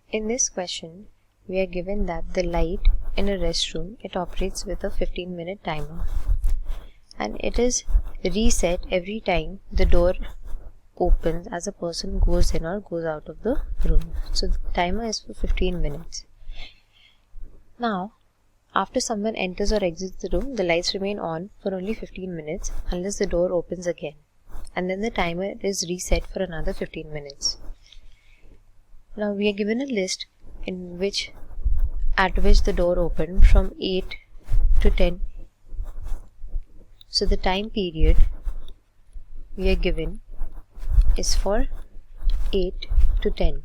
In this question, we are given that the light in a restroom, it operates with a 15-minute timer and it is reset every time the door opens as a person goes in or goes out of the room. So the timer is for 15 minutes. Now, after someone enters or exits the room, the lights remain on for only 15 minutes unless the door opens again, and then the timer is reset for another 15 minutes. Now we are given a list at which the door opened from 8 to 10. So the time period we are given is for 8 to 10.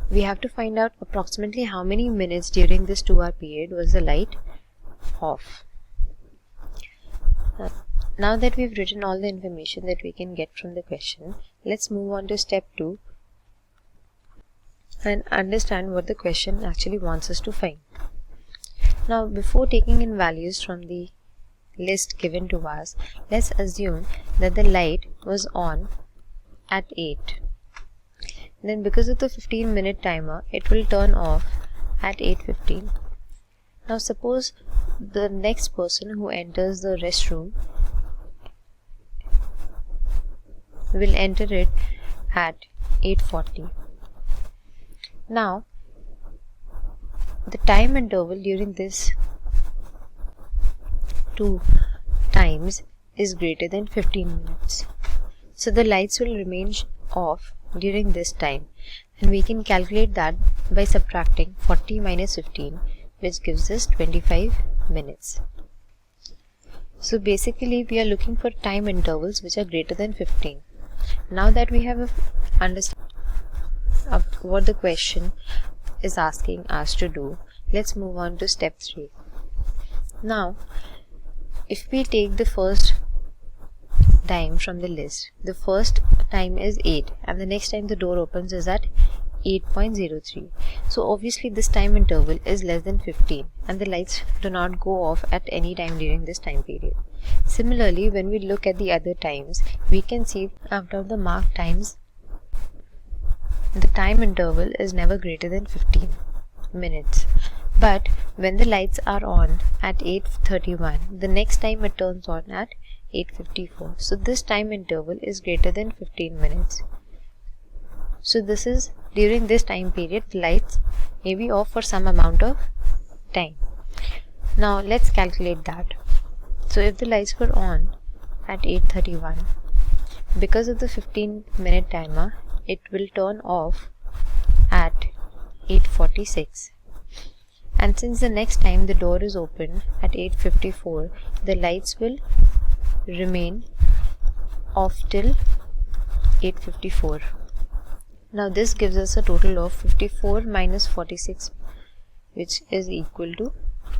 We have to find out approximately how many minutes during this 2-hour period was the light off. Now that we've written all the information that we can get from the question, let's move on to step 2 and understand what the question actually wants us to find. Now, before taking in values from the list given to us, let's assume that the light was on at 8. Then because of the 15-minute timer, it will turn off at 8:15. Now suppose the next person who enters the restroom will enter it at 8:40. Now the time interval during this 2 times is greater than 15 minutes. So the lights will remain off during this time, and we can calculate that by subtracting 40 minus 15, which gives us 25 minutes. So basically we are looking for time intervals which are greater than 15. Now that we have understood of what the question is asking us to do, let's move on to step 3. Now if we take the first time from the list, the first time is 8 and the next time the door opens is at 8:03. So obviously this time interval is less than 15 and the lights do not go off at any time during this time period. Similarly, when we look at the other times, we can see out of the marked times, the time interval is never greater than 15 minutes. But when the lights are on at 8:31, the next time it turns on at 8:54. So this time interval is greater than 15 minutes. So this is during this time period the lights may be off for some amount of time. Now let's calculate that. So if the lights were on at 8:31, because of the 15-minute timer, it will turn off at 8:46. And since the next time the door is open at 8:54, the lights will remain off till 8:54. Now this gives us a total of 54 minus 46, which is equal to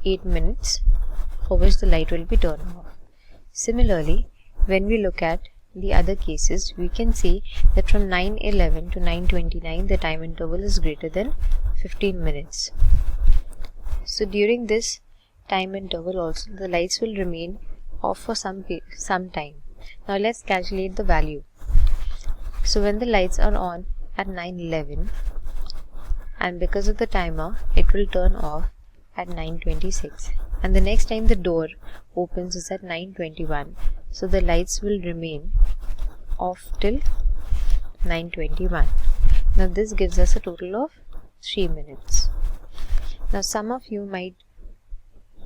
8 minutes for which the light will be turned off. Similarly, when we look at the other cases, we can see that from 9:11 to 9:29 the time interval is greater than 15 minutes. So during this time interval also the lights will remain off for some time. Now let's calculate the value. So when the lights are on at 9:11 and because of the timer it will turn off at 9:26, and the next time the door opens is at 9:21, so the lights will remain off till 9:21. Now this gives us a total of 3 minutes. Now some of you might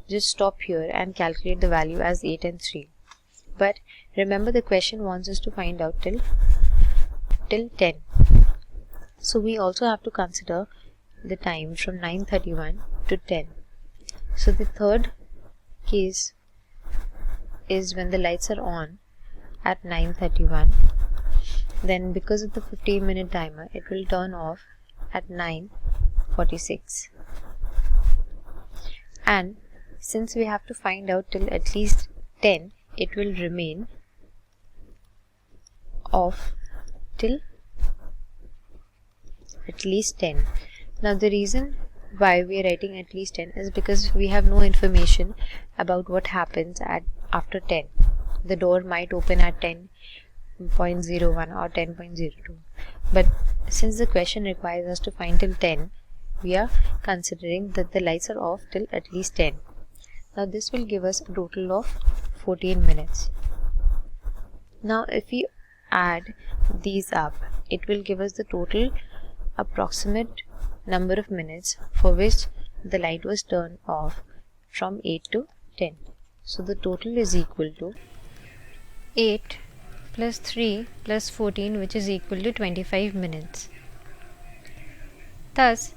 just stop here and calculate the value as 8 and 3. But remember, the question wants us to find out till 10. So we also have to consider the time from 9:31 to 10. So the third case is when the lights are on at 9:31. Then because of the 15-minute timer, it will turn off at 9:46. And since we have to find out till at least 10, it will remain off till at least 10. Now the reason why we are writing at least 10 is because we have no information about what happens after 10. The door might open at 10.01 or 10.02, but since the question requires us to find till 10, we are considering that the lights are off till at least 10. Now this will give us a total of 14 minutes. Now if we add these up, it will give us the total approximate number of minutes for which the light was turned off from 8 to 10. So the total is equal to 8 plus 3 plus 14, which is equal to 25 minutes. Thus,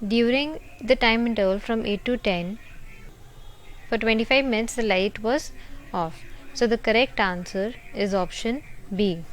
during the time interval from 8 to 10, for 25 minutes the light was off. So the correct answer is option B.